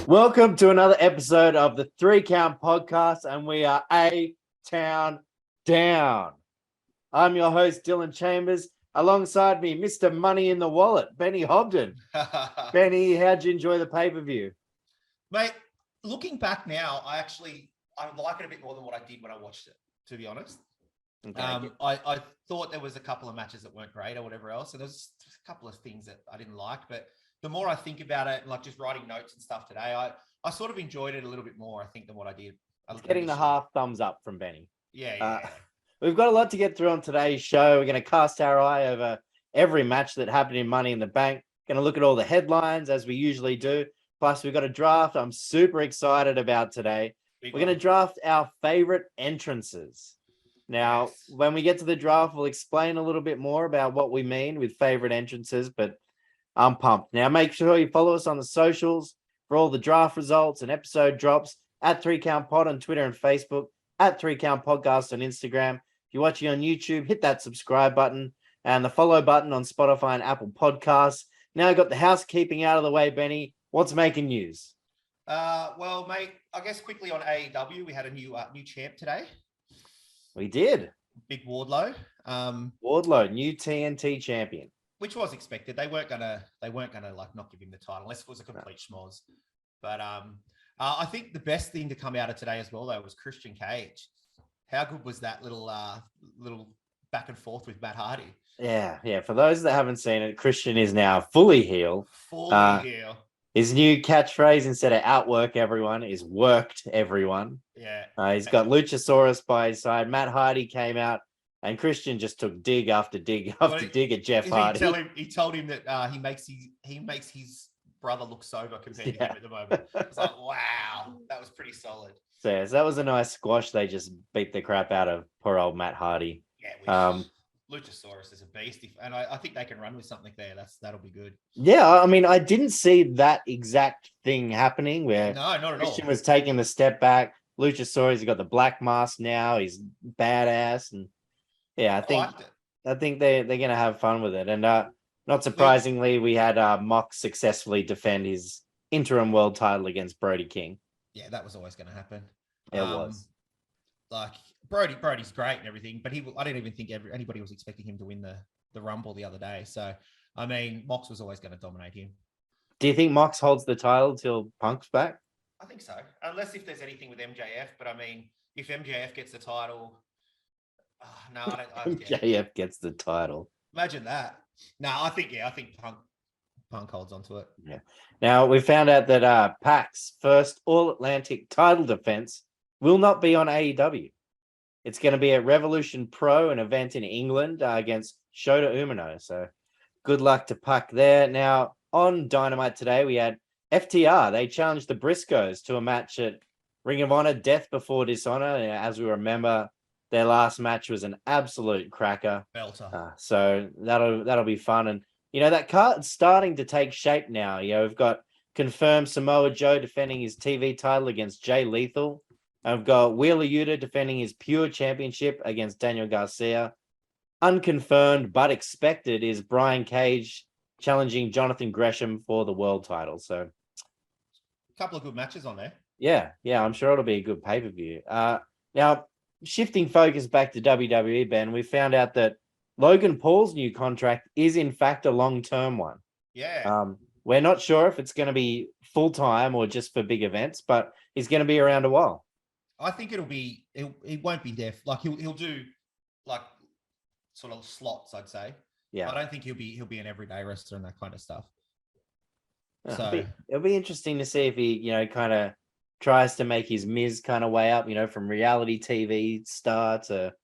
Welcome to another episode of the 3 Count Podcast, and we are A-Town Down. I'm your host, Dylan Chambers. Alongside me, Mr. Money in the Wallet, Benny Hobden. Benny, how'd you enjoy the pay-per-view? Mate, looking back now, I like it a bit more than what I did when I watched it, to be honest. Okay. I thought there was a couple of matches that weren't great or whatever else, and there was a couple of things that I didn't like, but the more I think about it, like just writing notes and stuff today, I sort of enjoyed it a little bit more, I think, than what I did. It's getting the half thumbs up from Benny. Yeah. We've got a lot to get through on today's show. We're going to cast our eye over every match that happened in Money in the Bank. Going to look at all the headlines as we usually do. Plus, we've got a draft I'm super excited about today. We're going to draft our favorite entrances. Now, when we get to the draft, we'll explain a little bit more about what we mean with favorite entrances, but I'm pumped. Now, make sure you follow us on the socials for all the draft results and episode drops at 3 Count Pod on Twitter and Facebook, at 3 Count Podcast on Instagram. If you're watching on YouTube, hit that subscribe button and the follow button on Spotify and Apple Podcasts. Now I've got the housekeeping out of the way, Benny. What's making news? Well, mate, I guess quickly on AEW, we had a new champ today. We did. Big Wardlow. Wardlow, new TNT champion. Which was expected. They weren't gonna like not give him the title unless it was a complete schmoz. But I think the best thing to come out of today as well though was Christian Cage. How good was that little back and forth with Matt Hardy? Yeah. For those that haven't seen it, Christian is now fully heel. Heel. His new catchphrase instead of outwork everyone is worked everyone. Yeah. He's got Luchasaurus by his side. Matt Hardy came out. And Christian just took dig after dig after dig at Jeff Hardy. He told him that he makes his brother look sober compared to him at the moment. It's like, wow, that was pretty solid. So that was a nice squash. They just beat the crap out of poor old Matt Hardy. Yeah, Luchasaurus is a beast, and I think they can run with something there. That'll be good. Yeah, I mean, I didn't see that exact thing happening where not at Christian was taking the step back. Luchasaurus, he got the black mask now. He's badass and. Yeah, I think they're gonna have fun with it, and not surprisingly, we had Mox successfully defend his interim world title against Brody King. Yeah, that was always going to happen. It was like Brody's great and everything, but I didn't even think anybody was expecting him to win the Rumble the other day. So I mean, Mox was always going to dominate him. Do you think Mox holds the title till Punk's back? I think so, unless if there's anything with MJF. But I mean, if MJF gets the title. No, I don't. MJF gets the title. Imagine that. No, I think Punk holds onto it. Yeah. Now we found out that Pac's first All Atlantic title defense will not be on AEW. It's going to be at Revolution Pro, an event in England against Shota Umino. So good luck to Pac there. Now on Dynamite today, we had FTR. They challenged the Briscoes to a match at Ring of Honor, Death Before Dishonor. As we remember. Their last match was an absolute cracker. Belter. So that'll be fun. And, that card's starting to take shape now. We've got confirmed Samoa Joe defending his TV title against Jay Lethal. And we've got Wheeler Yuta defending his Pure Championship against Daniel Garcia. Unconfirmed but expected is Brian Cage challenging Jonathan Gresham for the world title. So a couple of good matches on there. Yeah, I'm sure it'll be a good pay-per-view. Now, shifting focus back to WWE, Ben, we found out that Logan Paul's new contract is in fact a long-term one. Yeah. We're not sure if it's going to be full-time or just for big events, but he's going to be around a while. I think it won't be deaf. Like he'll do like sort of slots, I'd say. Yeah. I don't think he'll be an everyday wrestler and that kind of stuff. It'll be interesting to see if he, kind of tries to make his Miz kind of way up, from reality TV star to,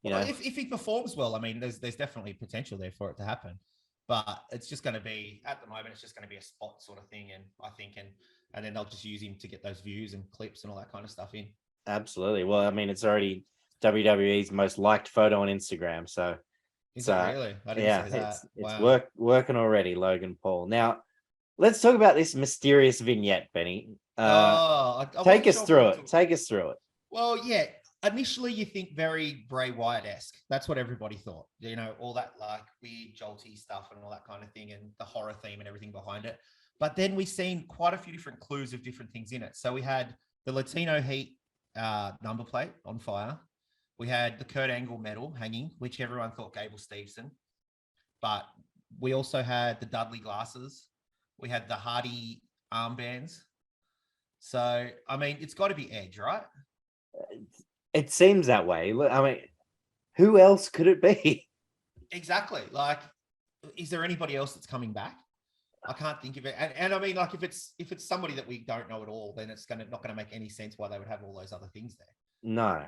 If he performs well, I mean, there's definitely potential there for it to happen. But it's just going to be, at the moment, it's just going to be a spot sort of thing. And I think, and then they'll just use him to get those views and clips and all that kind of stuff in. Absolutely. Well, I mean, it's already WWE's most liked photo on Instagram. So, is it really? I didn't see that. It's working already, Logan Paul. Now, let's talk about this mysterious vignette, Benny. Take us through it. Well, yeah. Initially, you think very Bray Wyatt-esque. That's what everybody thought. All that like weird jolty stuff and all that kind of thing, and the horror theme and everything behind it. But then we've seen quite a few different clues of different things in it. So we had the Latino Heat number plate on fire. We had the Kurt Angle medal hanging, which everyone thought Gable Steveson. But we also had the Dudley glasses. We had the Hardy armbands. So, I mean, it's got to be Edge, right? It seems that way. I mean, who else could it be? Exactly. Like, is there anybody else that's coming back? I can't think of it. And I mean, like, if it's somebody that we don't know at all, then it's not gonna make any sense why they would have all those other things there. No.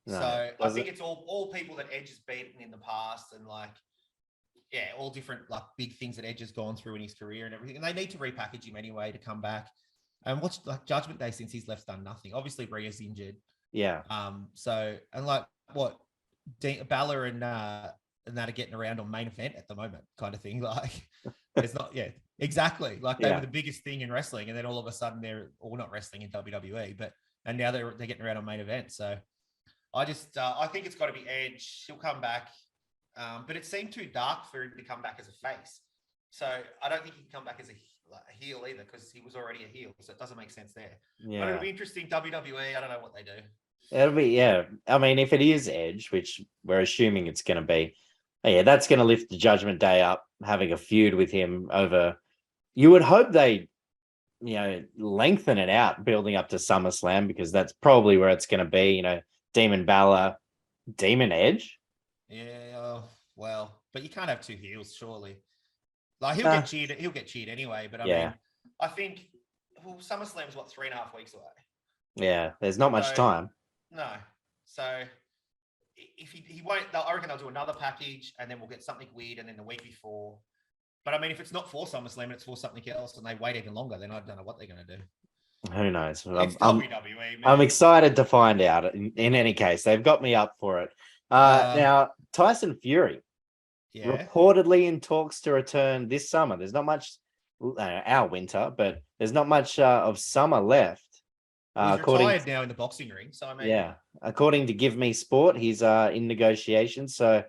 So I think it's all people that Edge has beaten in the past, and like, yeah, all different like big things that Edge has gone through in his career and everything. And they need to repackage him anyway to come back. And what's like Judgment Day since he's left done nothing. Obviously, Rhea's injured. Yeah. So and like what Balor and that are getting around on main event at the moment, kind of thing. Like, it's not. Yeah, exactly. Like they were the biggest thing in wrestling, and then all of a sudden they're all not wrestling in WWE, and now they're getting around on main event. So I just I think it's got to be Edge. He'll come back, but it seemed too dark for him to come back as a face. So I don't think he can come back as a heel either, because he was already a heel. So it doesn't make sense there. Yeah. But it'll be interesting. WWE, I don't know what they do. It'll be, yeah. I mean, if it is Edge, which we're assuming it's going to be, yeah, that's going to lift the Judgment Day up, having a feud with him over. You would hope they, lengthen it out, building up to SummerSlam, because that's probably where it's going to be. Demon Balor, Demon Edge. Yeah, well, but you can't have two heels, surely. Like he'll get cheered. He'll get cheered anyway. But I mean, I think SummerSlam's 3.5 weeks away. Yeah, there's not much time. No, so if he won't, I reckon they'll do another package, and then we'll get something weird, and then the week before. But I mean, if it's not for SummerSlam and it's for something else, and they wait even longer, then I don't know what they're going to do. Who knows? It's WWE, man. I'm excited to find out. In any case, they've got me up for it. Now, Tyson Fury, reportedly in talks to return this summer. There's not much, our winter, but there's not much of summer left. He's retired now in the boxing ring. So I mean, according to Give Me Sport, he's in negotiations. So,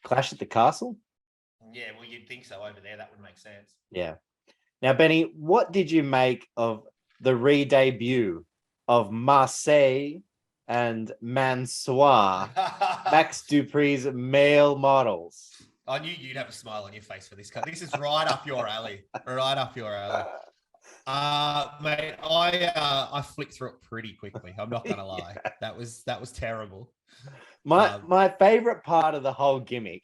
Clash at the Castle. Yeah, well, you'd think so over there. That would make sense. Yeah. Now, Benny, what did you make of the re-debut of Marseille and Mansoir, Max Dupree's male models? I knew you'd have a smile on your face for this. This is right up your alley. Right up your alley. Mate, I flicked through it pretty quickly. I'm not gonna lie. That was terrible. My favorite part of the whole gimmick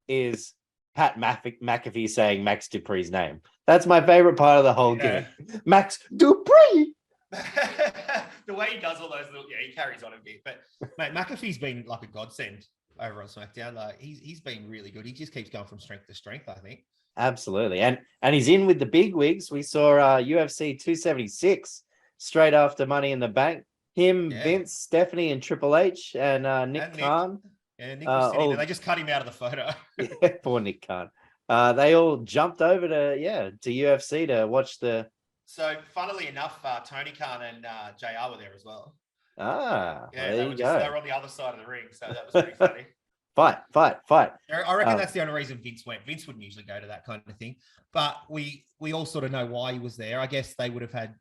is Pat McAfee saying Max Dupree's name. That's my favorite part of the whole gimmick. Max Dupree. The way he does all those little, he carries on a bit. But mate, McAfee's been like a godsend over on SmackDown. Like he's been really good. He just keeps going from strength to strength, I think. Absolutely. And he's in with the big wigs. We saw UFC 276 straight after Money in the Bank. Him, Vince, Stephanie, and Triple H, and Nick Khan. Yeah, Nick was sitting there. They just cut him out of the photo. Poor Nick Khan. They all jumped over to UFC to watch the. So, funnily enough, Tony Khan and JR were there as well. Yeah, there you go. They were on the other side of the ring, so that was pretty funny. Fight. I reckon that's the only reason Vince went. Vince wouldn't usually go to that kind of thing, but we all sort of know why he was there. I guess they would have had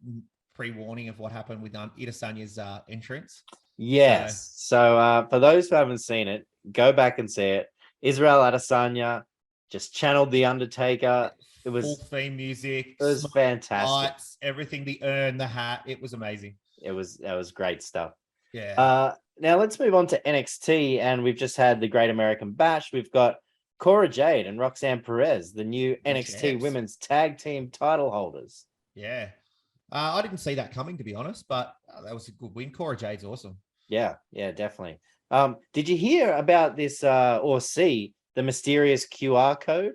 pre-warning of what happened with Adesanya's entrance. Yes. So for those who haven't seen it, go back and see it. Israel Adesanya just channeled the Undertaker. It was full theme music. It was fantastic. Lights, everything, the urn, the hat. It was amazing. That was great stuff. Yeah. Now let's move on to NXT, and we've just had the Great American Bash. We've got Cora Jade and Roxanne Perez, the new NXT Women's Tag Team title holders. Yeah. I didn't see that coming, to be honest, but that was a good win. Cora Jade's awesome. Yeah, definitely. Did you hear about this or see the mysterious QR code?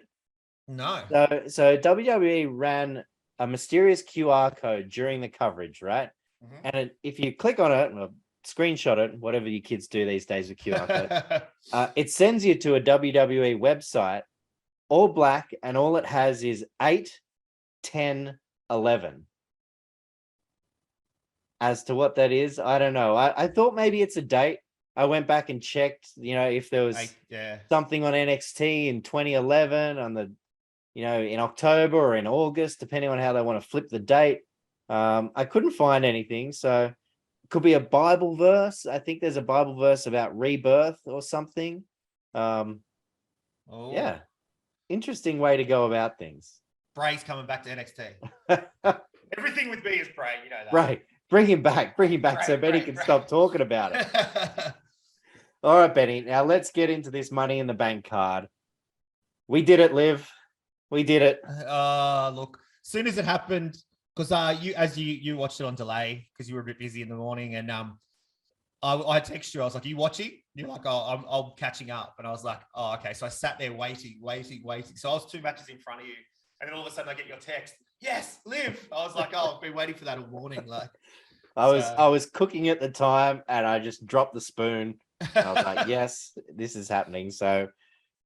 No. So WWE ran a mysterious QR code during the coverage, right? Mm-hmm. And if you click on it or screenshot it, whatever you kids do these days with QR code, it sends you to a WWE website, all black, and all it has is 8, 10, 11. As to what that is, I don't know. I thought maybe it's a date. I went back and checked, if there was something on NXT in 2011 on the, in October or in August, depending on how they want to flip the date. I couldn't find anything, so it could be a Bible verse. I think there's a Bible verse about rebirth or something. Yeah, interesting way to go about things. Bray's coming back to NXT. Everything with me is Bray, you know that. Right. Bring him back so Benny can stop talking about it. All right, Benny. Now let's get into this Money in the Bank card. We did it, Liv. We did it. Look, as soon as it happened, because you watched it on delay because you were a bit busy in the morning, and I texted you. I was like, "Are you watching?" You're like, "Oh, I'm catching up," and I was like, "Oh, okay." So I sat there waiting. So I was 2 matches in front of you, and then all of a sudden I get your text. Yes, Liv. I was like, "Oh, I've been waiting for that all morning." Like, I was cooking at the time, and I just dropped the spoon. I was like, "Yes, this is happening." So,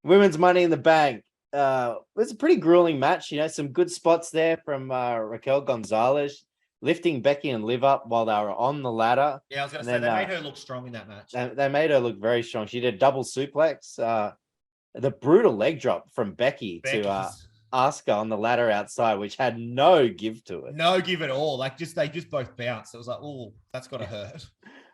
women's Money in the Bank. It was a pretty grueling match. Some good spots there from Raquel Gonzalez, lifting Becky and Liv up while they were on the ladder. Yeah, I was going to say, they made her look strong in that match. They made her look very strong. She did a double suplex. The brutal leg drop from Becky to Asuka on the ladder outside, which had no give to it. No give at all. Like, they just both bounced. It was like, oh, that's got to hurt.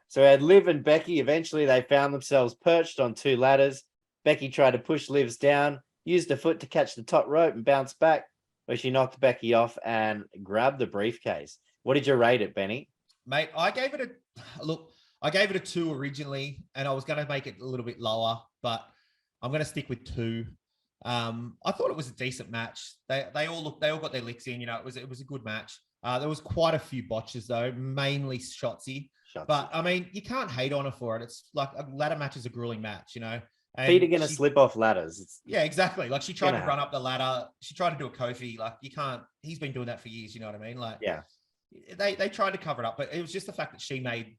So we had Liv and Becky. Eventually, they found themselves perched on 2 ladders. Becky tried to push Liv's down, used her foot to catch the top rope and bounce back, where she knocked Becky off and grabbed the briefcase. What did you rate it, Benny? Mate, I gave it a 2 originally, and I was going to make it a little bit lower, but I'm going to stick with 2. I thought it was a decent match. They all got their licks in. It was a good match. There was quite a few botches though, mainly Shotzi. But I mean, you can't hate on her for it. It's like a ladder match is a grueling match, And feet are going to slip off ladders. Yeah, exactly. Like, she tried to run up the ladder. She tried to do a Kofi. Like, you can't. He's been doing that for years. You know what I mean? Like, yeah. They tried to cover it up, but it was just the fact that she made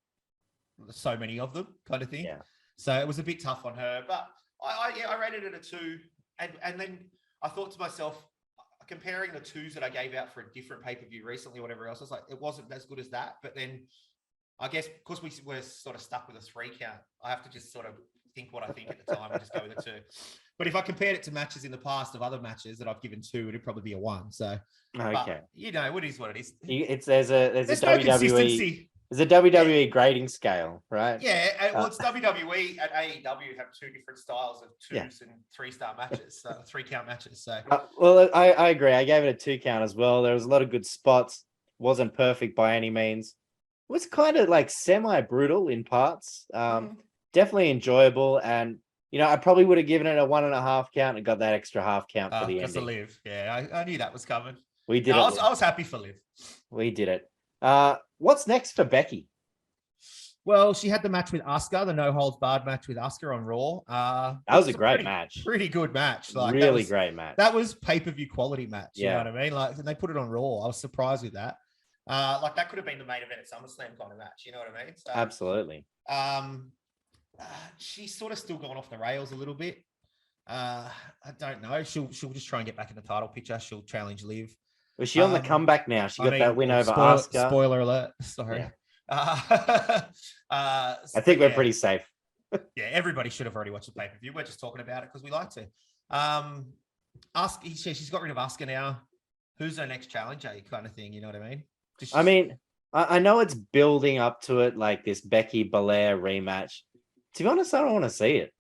so many of them, kind of thing. Yeah. So it was a bit tough on her. But I rated it a 2, and then I thought to myself, comparing the 2s that I gave out for a different pay-per-view recently, whatever else, I was like, it wasn't as good as that. But then I guess because we were sort of stuck with a 3 count, I have to just sort of think what I think at the time and just go with a 2. But if I compared it to matches in the past of other matches that I've given 2, it'd probably be a 1. So, okay, it is what it is. There's a WWE. There's a WWE grading scale, right? Yeah, well, it's WWE and AEW have 2 different styles of 2s and 3-star matches, so 3 count matches. So, well, I agree. I gave it a 2 count as well. There was a lot of good spots. Wasn't perfect by any means. It was kind of like semi-brutal in parts. Definitely enjoyable, and I probably would have given it a 1.5 count and got that extra half count for the ending. Liv. Yeah, I knew that was coming. We did it. I was happy for Liv. We did it. What's next for Becky? Well, she had the match with Asuka, the no holds barred match with Asuka on Raw. That was a great match. Pretty good match. Like, really great match. That was pay-per-view quality match. You know what I mean? Like, they put it on Raw. I was surprised with that. Like, that could have been the main event at SummerSlam kind of match. You know what I mean? So, absolutely. She's sort of still gone off the rails a little bit. I don't know. She'll just try and get back in the title picture. She'll challenge Liv. Was she on the comeback now? She got that win over Asuka. Spoiler alert. Sorry. Yeah. I think we're pretty safe. Yeah, everybody should have already watched the pay-per-view. We're just talking about it because we like to. She's got rid of Asuka now. Who's her next challenger? Kind of thing. You know what I mean? I mean, I know it's building up to it, like this Becky Belair rematch. To be honest, I don't want to see it.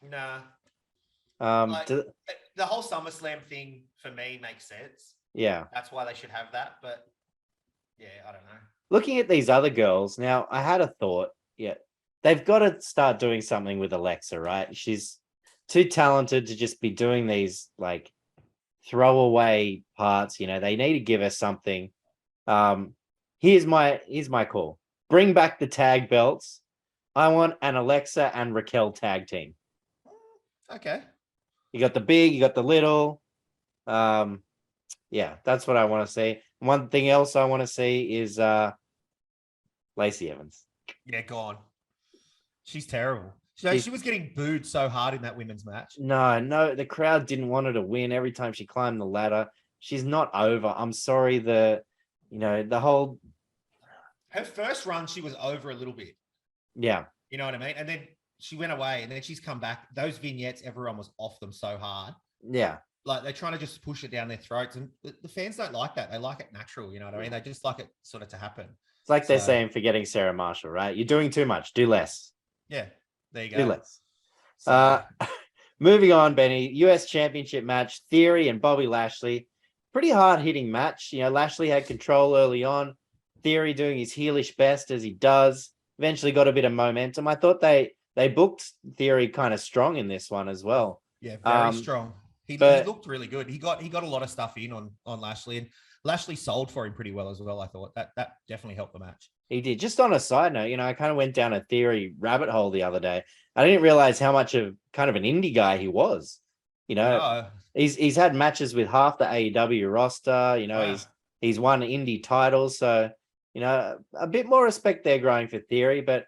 Nah. The whole SummerSlam thing for me makes sense. Yeah. That's why they should have that. But yeah, I don't know. Looking at these other girls, now I had a thought. Yeah. They've got to start doing something with Alexa, right? She's too talented to just be doing these like throwaway parts. They need to give her something. Here's my call. Bring back the tag belts. I want an Alexa and Raquel tag team. Okay. You got the big, you got the little. Yeah, that's what I want to see. One thing else I want to see is Lacey Evans. Yeah, gone. She's terrible. She was getting booed so hard in that women's match. No, the crowd didn't want her to win every time she climbed the ladder. She's not over. I'm sorry. The whole. Her first run, she was over a little bit. Yeah. You know what I mean? And then she went away and then she's come back. Those vignettes, everyone was off them so hard. Yeah. like they're trying to just push it down their throats, and the fans don't like that. They like it natural, you know what I mean? They just like it sort of to happen. It's like they're saying for getting Sarah Marshall, right? You're doing too much. Do less. Yeah, there you go. Do less. Moving on, Benny. US Championship match. Theory and Bobby Lashley. Pretty hard hitting match. You know, Lashley had control early on. Theory doing his heelish best as he does. Eventually got a bit of momentum. I thought they booked Theory kind of strong in this one as well. Yeah, very strong. He looked really good. He got a lot of stuff in on Lashley, and Lashley sold for him pretty well as well. I thought that definitely helped the match. He did. Just on a side note, you know, I kind of went down a Theory rabbit hole the other day. I didn't realize how much of kind of an indie guy he was. You know, he's had matches with half the AEW roster. You know, he's won indie titles. So, you know, a bit more respect there growing for Theory. But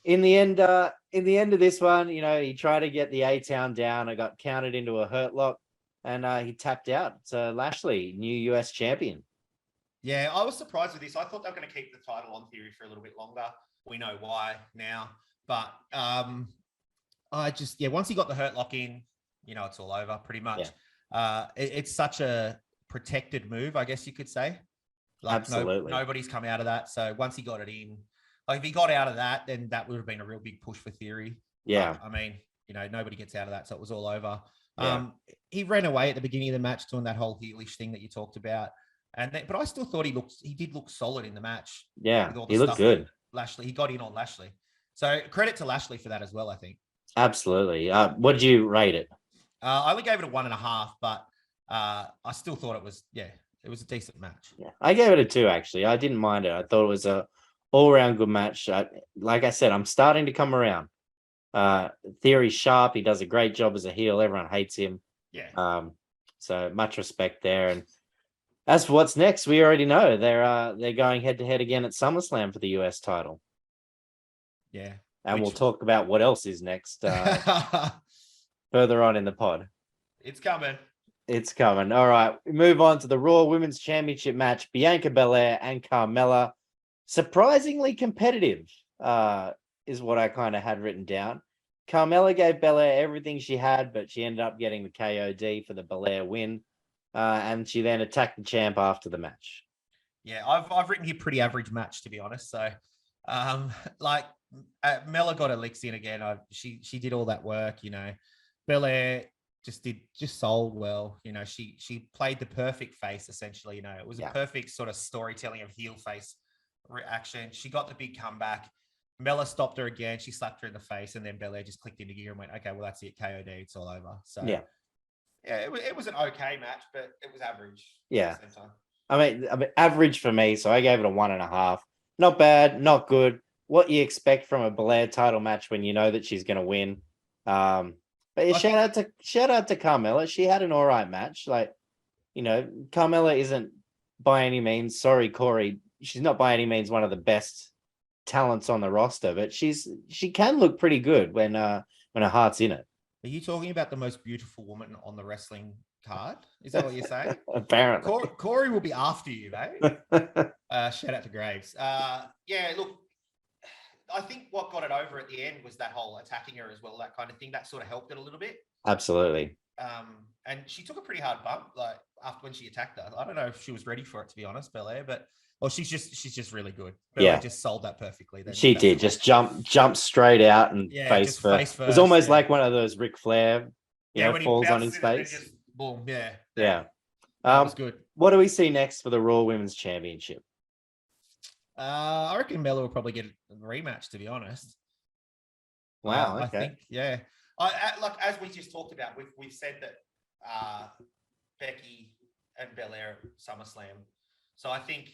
in the end of this one, you know, he tried to get the A-Town down. I got counted into a hurt lock, and he tapped out. So Lashley, new US champion. Yeah, I was surprised with this. I thought they were going to keep the title on Theory for a little bit longer. We know why now. But once he got the hurt lock in, you know, it's all over pretty much. Yeah. It's such a protected move, I guess you could say. Like absolutely. Nobody's come out of that. So once he got it in, like if he got out of that, then that would have been a real big push for Theory. Yeah. But, I mean, you know, nobody gets out of that. So it was all over. Yeah. He ran away at the beginning of the match doing that whole heelish thing that you talked about. But I still thought he did look solid in the match. Yeah, he looked good. Lashley, he got in on Lashley. So credit to Lashley for that as well, I think. Absolutely. What did you rate it? I only gave it a 1.5, but I still thought it was a decent match. Yeah, I gave it a 2, actually. I didn't mind it. I thought it was a all-around good match. Like I said, I'm starting to come around. Theory's sharp. He does a great job as a heel. Everyone hates him. Yeah. So much respect there. And as for what's next, we already know they're going head-to-head again at SummerSlam for the US title. Yeah. And we'll talk about what else is next further on in the pod. It's coming. It's coming. All right. We move on to the Raw Women's Championship match. Bianca Belair and Carmella. Surprisingly competitive is what I kind of had written down. Carmella gave Belair everything she had, but she ended up getting the KOD for the Belair win. And she then attacked the champ after the match. Yeah, I've written here pretty average match, to be honest. So, Mella got her licks in again. She did all that work, you know. Belair just sold well. You know, she played the perfect face, essentially. You know, it was a perfect sort of storytelling of heel face reaction. She got the big comeback. Mella stopped her again. She slapped her in the face, and then Belair just clicked into gear and went, okay, well, that's it. KOD, it's all over. So, yeah, it was an okay match, but it was average. Yeah. At the same time. I mean, average for me, so I gave it a 1.5. Not bad, not good. What you expect from a Belair title match when you know that she's going to win. But yeah, shout out to Carmella. She had an all right match. Like, you know, Carmella isn't by any means, sorry, Corey, she's not by any means one of the best talents on the roster, but she can look pretty good when her heart's in it. Are you talking about the most beautiful woman on the wrestling card? Is that what you're saying? Apparently. Corey will be after you, mate. Shout out to Graves. Yeah, look, I think what got it over at the end was that whole attacking her as well, that kind of thing. That sort of helped it a little bit. Absolutely. And she took a pretty hard bump, like after when she attacked her. I don't know if she was ready for it, to be honest, Belair, but she's just really good. Belair just sold that perfectly. She did just jump straight out and face first. It was almost like one of those Ric Flair, when falls on his face. Just, boom, yeah. Yeah. That was good. What do we see next for the Raw Women's Championship? I reckon Mella will probably get a rematch, to be honest. Wow. Okay. I think, yeah. Like as we just talked about, we've said that Becky and Belair at SummerSlam. So I think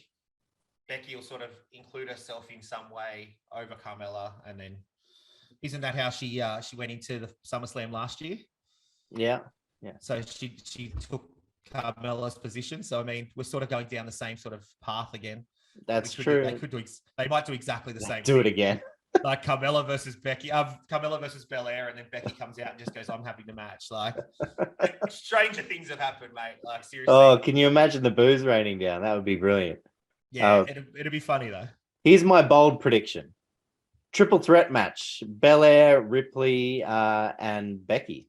Becky will sort of include herself in some way over Carmella, and then isn't that how she went into the SummerSlam last year? Yeah. So she took Carmella's position. So I mean, we're sort of going down the same sort of path again. That's true. They might do exactly the same. Do it again. Like Carmella versus Becky, Carmella versus Belair, and then Becky comes out and just goes, "I'm having the match." Like, stranger things have happened, mate. Like seriously. Oh, can you imagine the booze raining down? That would be brilliant. Yeah, it'd be funny though. Here's my bold prediction: triple threat match: Belair, Ripley, and Becky.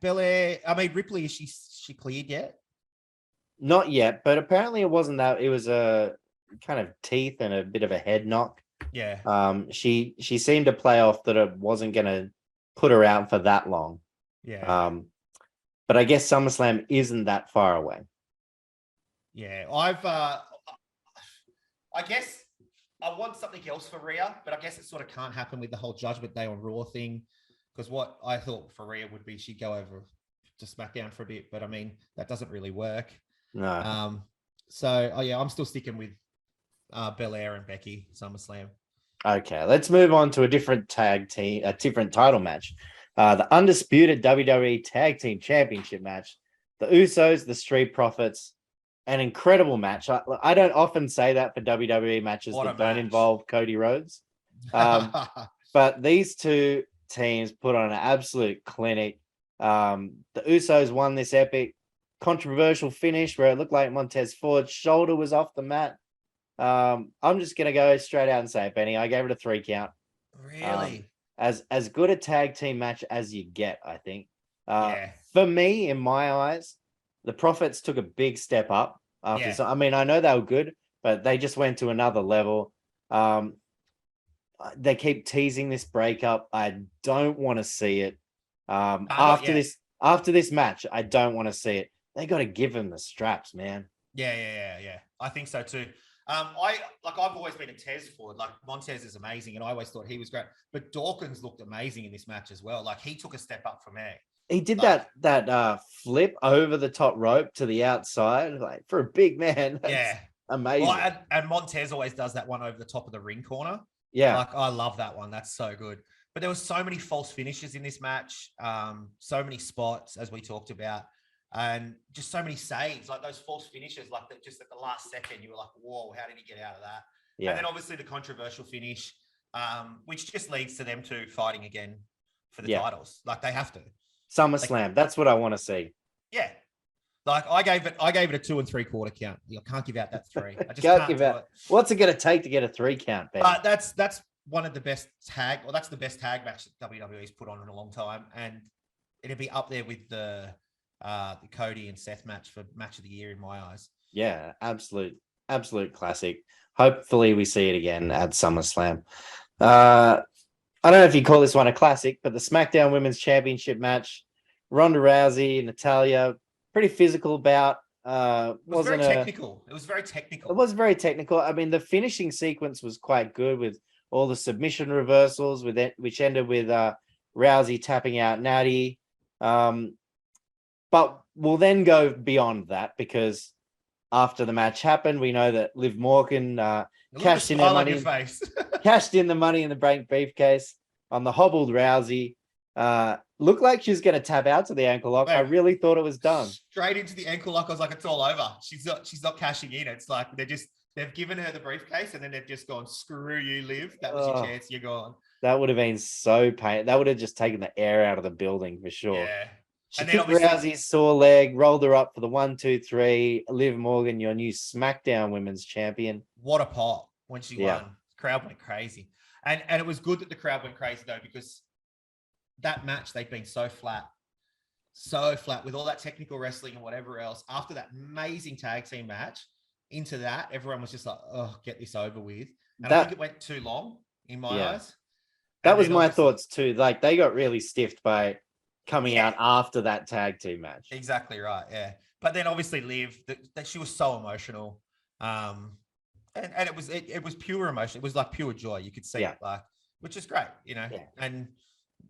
Belair. I mean, Ripley. Is she cleared yet? Not yet, but apparently it wasn't that. It was a kind of teeth and a bit of a head knock. Yeah. She seemed to play off that it wasn't going to put her out for that long. Yeah. But I guess SummerSlam isn't that far away. Yeah. I guess I want something else for Rhea, but I guess it sort of can't happen with the whole Judgment Day on Raw thing. Because what I thought for Rhea would be she'd go over to SmackDown for a bit, but I mean, that doesn't really work. No. I'm still sticking with Belair and Becky SummerSlam. Okay, let's move on to a different different title match. The undisputed WWE Tag Team Championship match. The Usos, the Street Profits, an incredible match. I don't often say that for WWE matches that don't involve Cody Rhodes. But these two teams put on an absolute clinic. The Usos won this epic controversial finish where it looked like Montez Ford's shoulder was off the mat. I'm just gonna go straight out and say it, Benny. I gave it a 3 count. Really? As good a tag team match as you get, I think. Yeah. For me, in my eyes, the Profits took a big step up after. I mean, I know they were good, but they just went to another level. They keep teasing this breakup. I don't want to see it. After this match, I don't want to see it. They got to give him the straps, man. Yeah. I think so too. I've always been a Tez forward. Like Montez is amazing, and I always thought he was great. But Dawkins looked amazing in this match as well. Like he took a step up for me. He did that flip over the top rope to the outside, like for a big man. That's amazing. Well, and Montez always does that one over the top of the ring corner. Yeah, like I love that one. That's so good. But there was so many false finishes in this match. So many spots, as we talked about. And just so many saves, like those false finishes, like just at the last second, you were like, whoa, how did he get out of that? Yeah. And then obviously the controversial finish, which just leads to them two fighting again for the titles. Like they have to. SummerSlam. That's what I want to see. Yeah. Like I gave it a 2 3/4 count. I can't give out that 3. I just can't give out. What's it going to take to get a 3 count, Ben? That's one of the best that's the best tag match that WWE's put on in a long time. And it'd be up there with the Cody and Seth match for match of the year in my eyes. Yeah, absolute classic. Hopefully we see it again at SummerSlam. I don't know if you call this one a classic, but the SmackDown Women's Championship match, Ronda Rousey, Natalya, pretty physical bout. It was very technical. It was very technical. I mean, the finishing sequence was quite good with all the submission reversals, which ended with Rousey tapping out Natty. But we'll then go beyond that because after the match happened, we know that Liv Morgan cashed in the Money in the Bank briefcase on the hobbled Rousey. Looked like she was going to tap out to the ankle lock. I really thought it was done. Straight into the ankle lock. I was like, it's all over. She's not cashing in. It's like they've given her the briefcase and then they've just gone, screw you, Liv. That was your chance. You're gone. That would have been so painful. That would have just taken the air out of the building for sure. Yeah. She took Rousey's sore leg, rolled her up for the 1, 2, 3. Liv Morgan, your new SmackDown Women's Champion. What a pop when she won. The crowd went crazy. And it was good that the crowd went crazy though, because that match, they'd been so flat with all that technical wrestling and whatever else. After that amazing tag team match, into that, everyone was just like, oh, get this over with. And I think it went too long in my eyes. That was my thoughts too. Like they got really stiffed by coming out after that tag team match. Exactly right. Yeah. But then obviously Liv, that she was so emotional. And it was pure emotion. It was like pure joy. You could see it, like, which is great, you know. And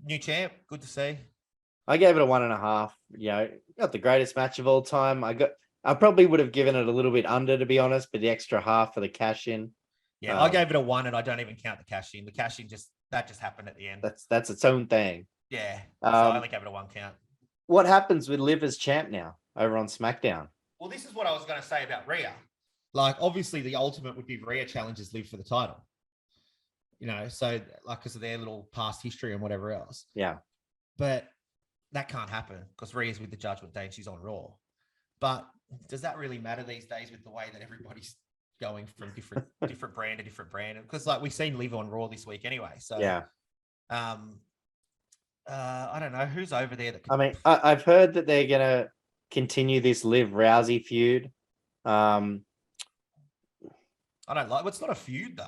new champ, good to see. I gave it a 1.5. Not the greatest match of all time. I probably would have given it a little bit under, to be honest, but the extra half for the cash in. Yeah, I gave it a 1, and I don't even count the cash in. The cash in just happened at the end. That's its own thing. Yeah. So I only gave it a 1 count. What happens with Liv as champ now over on SmackDown? Well, this is what I was going to say about Rhea. Like, obviously, the ultimate would be Rhea challenges Liv for the title. So like because of their little past history and whatever else. Yeah. But that can't happen because Rhea's with the Judgment Day and she's on Raw. But does that really matter these days with the way that everybody's going from different brand to different brand? Because like we've seen Liv on Raw this week anyway. So I don't know who's over there that could. I mean, I've heard that they're gonna continue this Liv Rousey feud. I don't like. It's not a feud though.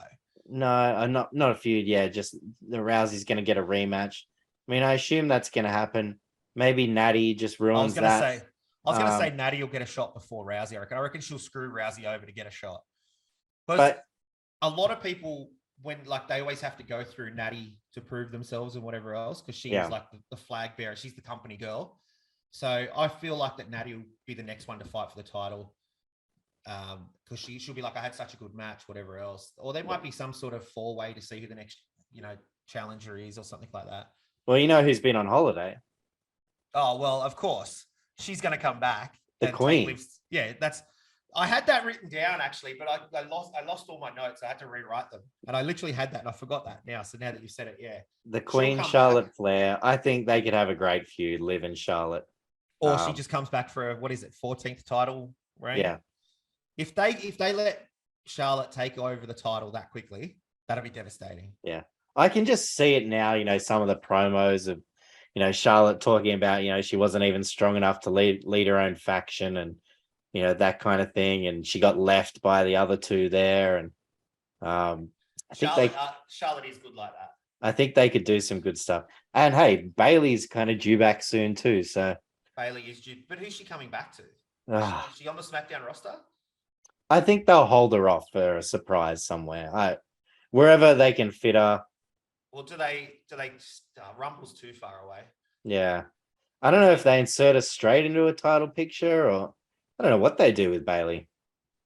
No, not a feud. Yeah, just the Rousey's gonna get a rematch. I mean, I assume that's gonna happen. Maybe Natty just ruins that. I was gonna say Natty will get a shot before Rousey. I reckon she'll screw Rousey over to get a shot. But a lot of people, when like they always have to go through Natty to prove themselves and whatever else, because she's like the flag bearer. She's the company girl. So I feel like that Natty will be the next one to fight for the title. Because she'll be like, I had such a good match, whatever else. Or there might be some sort of four-way to see who the next, challenger is or something like that. Well, you know who's been on holiday? Oh, well, of course. She's going to come back. The Queen. I had that written down actually, but I lost all my notes. I had to rewrite them. And I literally had that and I forgot that now. So now that you said it, yeah. The Queen, Charlotte Flair. I think they could have a great feud, Liv and Charlotte. Or she just comes back for 14th title reign? Yeah. If they let Charlotte take over the title that quickly, that'd be devastating. Yeah. I can just see it now, some of the promos of, Charlotte talking about, she wasn't even strong enough to lead her own faction and, that kind of thing. And she got left by the other two there. And I think Charlotte is good like that. I think they could do some good stuff. And hey, Bailey's kind of due back soon too. So Bailey is due, but who's she coming back to? Is she on the SmackDown roster? I think they'll hold her off for a surprise somewhere. Wherever they can fit her. Well, do they Rumble's too far away? Yeah. I don't know if they insert her straight into a title picture or I don't know what they do with Bailey,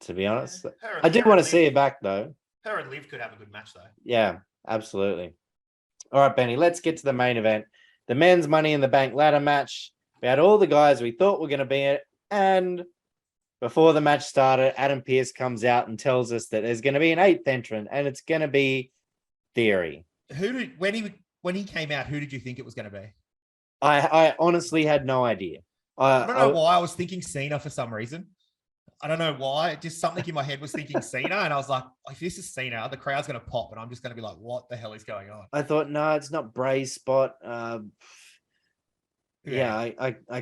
to be honest. I do want to see her back though. Her and Liv could have a good match though. Yeah, absolutely. All right, Benny, let's get to the main event. The men's Money in the Bank ladder match. We had all the guys we thought were going to be in it, and before the match started, Adam Pearce comes out and tells us that there's going to be an 8th entrant, and it's going to be Theory. When he came out, who did you think it was going to be? I honestly had no idea. I don't know why I was thinking Cena for some reason. I don't know why. Just something in my head was thinking Cena, and I was like, if this is Cena, the crowd's going to pop, and I'm just going to be like, what the hell is going on? I thought, no, it's not Bray's spot. I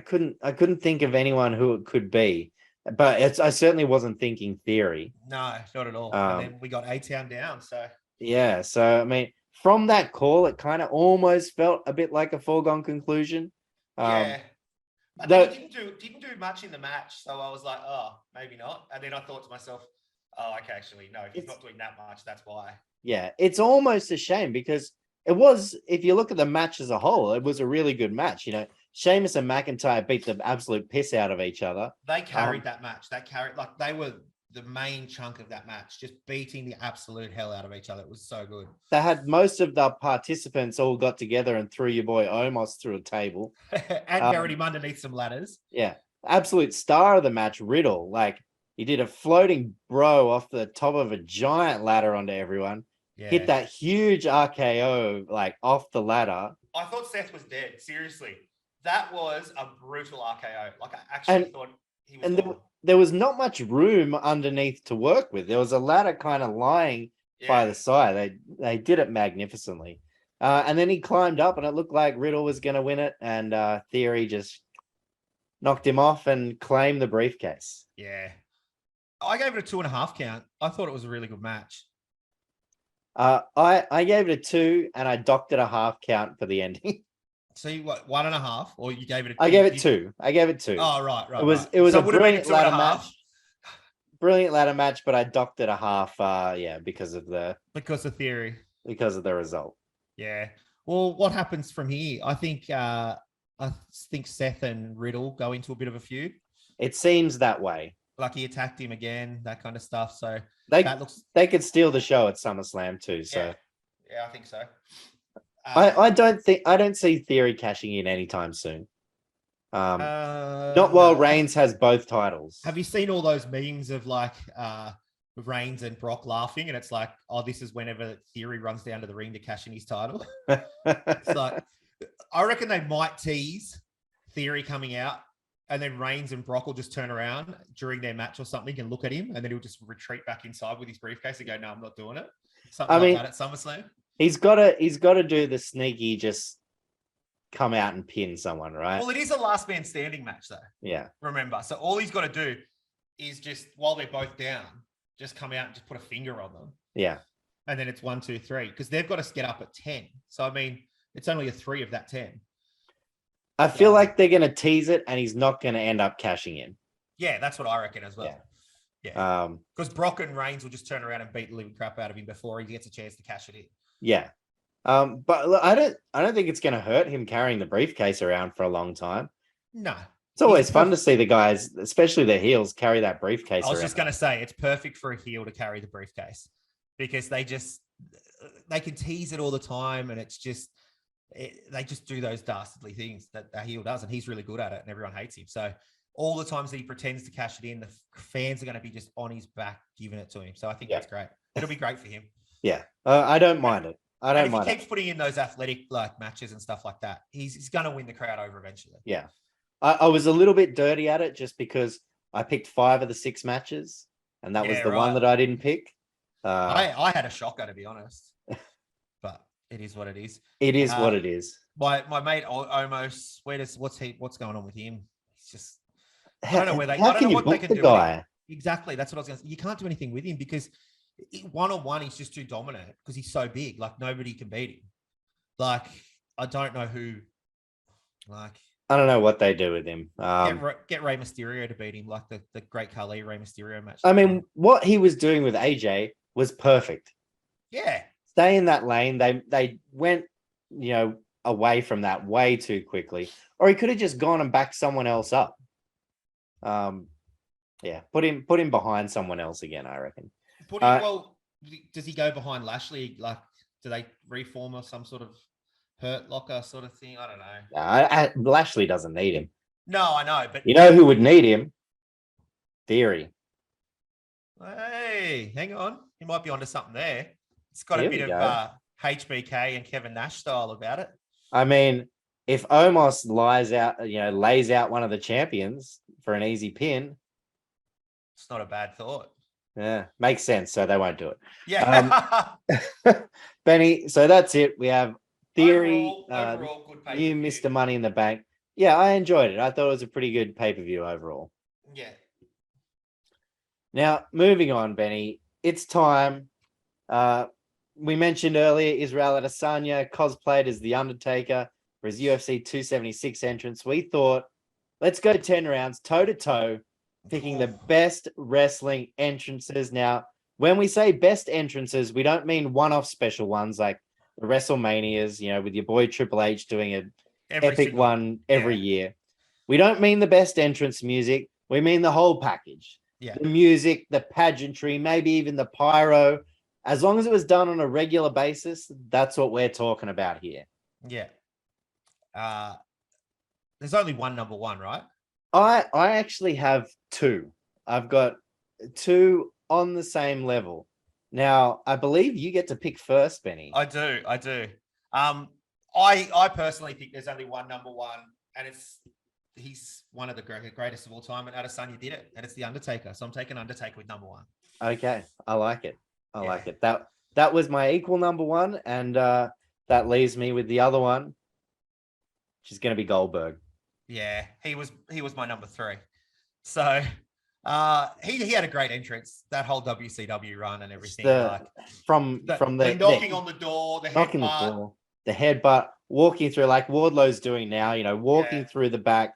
couldn't think of anyone who it could be. But I certainly wasn't thinking Theory. No, not at all. And then we got A-Town down. So yeah. So I mean, from that call, it kind of almost felt a bit like a foregone conclusion. Yeah. But he didn't do much in the match. So I was like, oh, maybe not. And then I thought to myself, oh, okay, actually, no, if he's not doing that much, that's why. Yeah, it's almost a shame because it was, if you look at the match as a whole, it was a really good match. Sheamus and McIntyre beat the absolute piss out of each other. They carried that match. They were the main chunk of that match, just beating the absolute hell out of each other. It was so good. They had most of the participants all got together and threw your boy Omos through a table. And buried him underneath some ladders. Yeah. Absolute star of the match, Riddle. He did a floating bro off the top of a giant ladder onto everyone. Yeah. Hit that huge RKO, off the ladder. I thought Seth was dead. Seriously. That was a brutal RKO. I actually thought he was gone. There was not much room underneath to work with. There was a ladder kind of lying by the side. They did it magnificently. And then he climbed up and it looked like Riddle was going to win it. And Theory just knocked him off and claimed the briefcase. Yeah. I gave it a 2.5 count. I thought it was a really good match. I gave it a 2 and I docked it a half count for the ending. So you 1.5, or you gave it? I gave it 2. I gave it 2. Oh, right. It was a brilliant ladder match. Brilliant ladder match, but I docked it a half. Because of Theory. Because of the result. Yeah. Well, what happens from here? I think Seth and Riddle go into a bit of a feud. It seems that way. He attacked him again, that kind of stuff. So they could steal the show at SummerSlam too. So yeah, I think so. I don't see Theory cashing in anytime soon. Not while Reigns has both titles. Have you seen all those memes of Reigns and Brock laughing, and it's like, oh, this is whenever Theory runs down to the ring to cash in his title. It's I reckon they might tease Theory coming out, and then Reigns and Brock will just turn around during their match or something and look at him, and then he'll just retreat back inside with his briefcase and go, "No, I'm not doing it." Something like that at SummerSlam. He's got to do the sneaky, just come out and pin someone, right? Well, it is a last man standing match, though. Yeah. Remember, so all he's got to do is just while they're both down, just come out and just put a finger on them. Yeah. And then it's 1, 2, 3 because they've got to get up at 10. So I mean, it's only a 3 of that 10. I feel like they're going to tease it, and he's not going to end up cashing in. Yeah, that's what I reckon as well. Yeah. Because Brock and Reigns will just turn around and beat the living crap out of him before he gets a chance to cash it in. Yeah. But look, I don't think it's going to hurt him carrying the briefcase around for a long time. No. It's always fun to see the guys, especially the heels, carry that briefcase around. I was just going to say, it's perfect for a heel to carry the briefcase because they can tease it all the time, and it's just they just do those dastardly things that a heel does, and he's really good at it, and everyone hates him. So all the times that he pretends to cash it in, the fans are going to be just on his back giving it to him. So I think that's great. It'll be great for him. Yeah, I don't mind it. If he keeps putting in those athletic matches and stuff like that, he's going to win the crowd over eventually. Yeah, I was a little bit dirty at it just because I picked 5 of the 6 matches, and that was the one that I didn't pick. I had a shocker, to be honest, but it is what it is. It is what it is. My mate almost. What's going on with him? He's just. I don't know where they. How I don't can know you what they book can the do. guy? Exactly, that's what I was going to say. You can't do anything with him because one-on-one he's just too dominant because he's so big. Like nobody can beat him. Like I don't know who. Like I don't know what they do with him. Get Rey Mysterio to beat him, like the Great Khali Rey Mysterio match. I mean, what he was doing with AJ was perfect. Yeah, stay in that lane. They went, away from that way too quickly, or he could have just gone and backed someone else up. Put him behind someone else again, I reckon. Does he go behind Lashley? Like, do they reform or some sort of hurt locker sort of thing? I don't know. Lashley doesn't need him. No, I know, but you know who would need him? Theory. Hey, hang on. He might be onto something there. It's got a bit of HBK and Kevin Nash style about it. I mean, if Omos lays out one of the champions for an easy pin, it's not a bad thought. Yeah, makes sense. So they won't do it. Yeah. Benny, so that's it. We have Theory, overall good pay-per-view. you Mr. Money in the Bank. Yeah, I enjoyed it. I thought it was a pretty good pay-per-view overall. Yeah. Now, moving on, Benny, it's time. We mentioned earlier Israel Adesanya cosplayed as the Undertaker for his UFC 276 entrance. We thought, let's go 10 rounds, toe-to-toe, picking the best wrestling entrances. Now, when we say best entrances, we don't mean one-off special ones like the WrestleManias, with your boy Triple H doing an epic one every year. We don't mean the best entrance music. We mean the whole package. Yeah. The music, the pageantry, maybe even the pyro. As long as it was done on a regular basis, that's what we're talking about here. Yeah. There's only one number one, right? I actually have 2. I've got 2 on the same level. Now, I believe you get to pick first, Benny. I do. I personally think there's only one number one, and he's one of the greatest of all time, and Adesanya did it, and it's the Undertaker. So I'm taking Undertaker with number 1. Okay, I like it. I like it. That was my equal number 1, and that leaves me with the other one, which is going to be Goldberg. Yeah, he was my number 3. So he had a great entrance, that whole WCW run and everything. From the knocking on the door, the headbutt. The headbutt, walking through like Wardlow's doing now, walking through the back,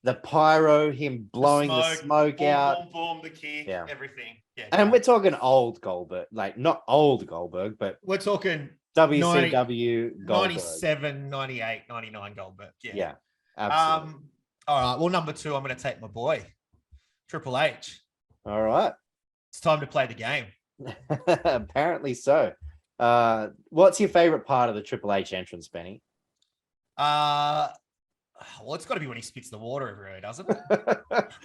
the pyro, him blowing the smoke out. Boom, the kick, everything. Yeah. And we're talking old Goldberg, like not old Goldberg, but we're talking WCW Goldberg. 97, 98, 99 Goldberg. Yeah, absolutely. All right. Well, number 2, I'm going to take my boy, Triple H. All right. It's time to play the game. Apparently so. What's your favorite part of the Triple H entrance, Benny? Well, it's got to be when he spits the water everywhere, doesn't it?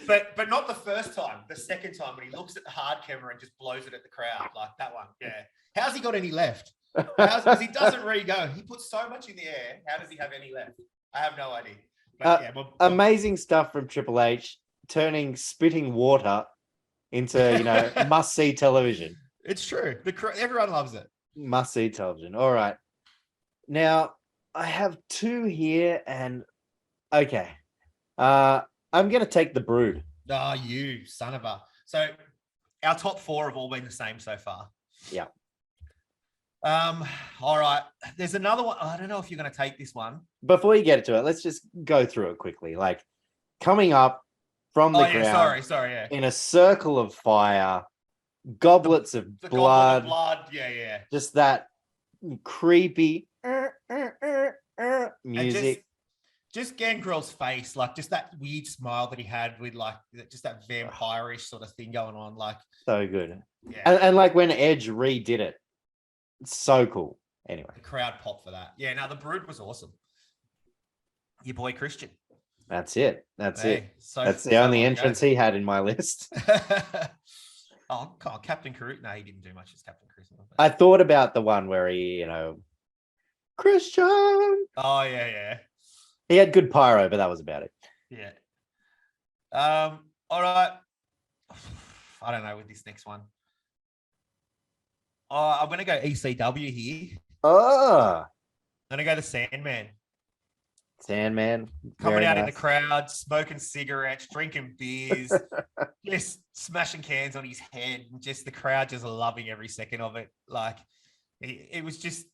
but not the first time. The second time when he looks at the hard camera and just blows it at the crowd, like that one. Yeah. How's he got any left? Because he doesn't re-go. He puts so much in the air. How does he have any left? I have no idea. But amazing stuff from Triple H, turning spitting water into must-see television. It's true. Everyone loves it. Must-see television. All right. Now, I have two here, and okay. I'm gonna take the Brood. Oh, you son of a. So our top four have all been the same so far. Yeah. All right. There's another one. I don't know if you're going to take this one. Before you get to it, let's just go through it quickly. Like coming up from the ground, sorry, yeah. in a circle of fire, goblets of The blood. goblet of blood, yeah. Just that creepy music. Just Gangrel's face, like just that weird smile that he had with like just that vampire-ish sort of thing going on. Like so good. Yeah. And like when Edge redid it, it's so cool. Anyway. The crowd popped for that. Yeah, now the Brood was awesome. Your boy Christian. That's it. That's it. So, that's the only entrance he had in my list. Oh, Captain Karut. No, he didn't do much as Captain Karut. I thought about the one where he, Christian. Oh, yeah. He had good pyro, but that was about it. Yeah. All right. I don't know with this next one. I'm going to go ECW here. Oh. I'm going to go the Sandman. Sandman. Coming out in the crowd, smoking cigarettes, drinking beers, just smashing cans on his head, and just the crowd just loving every second of it. Like it just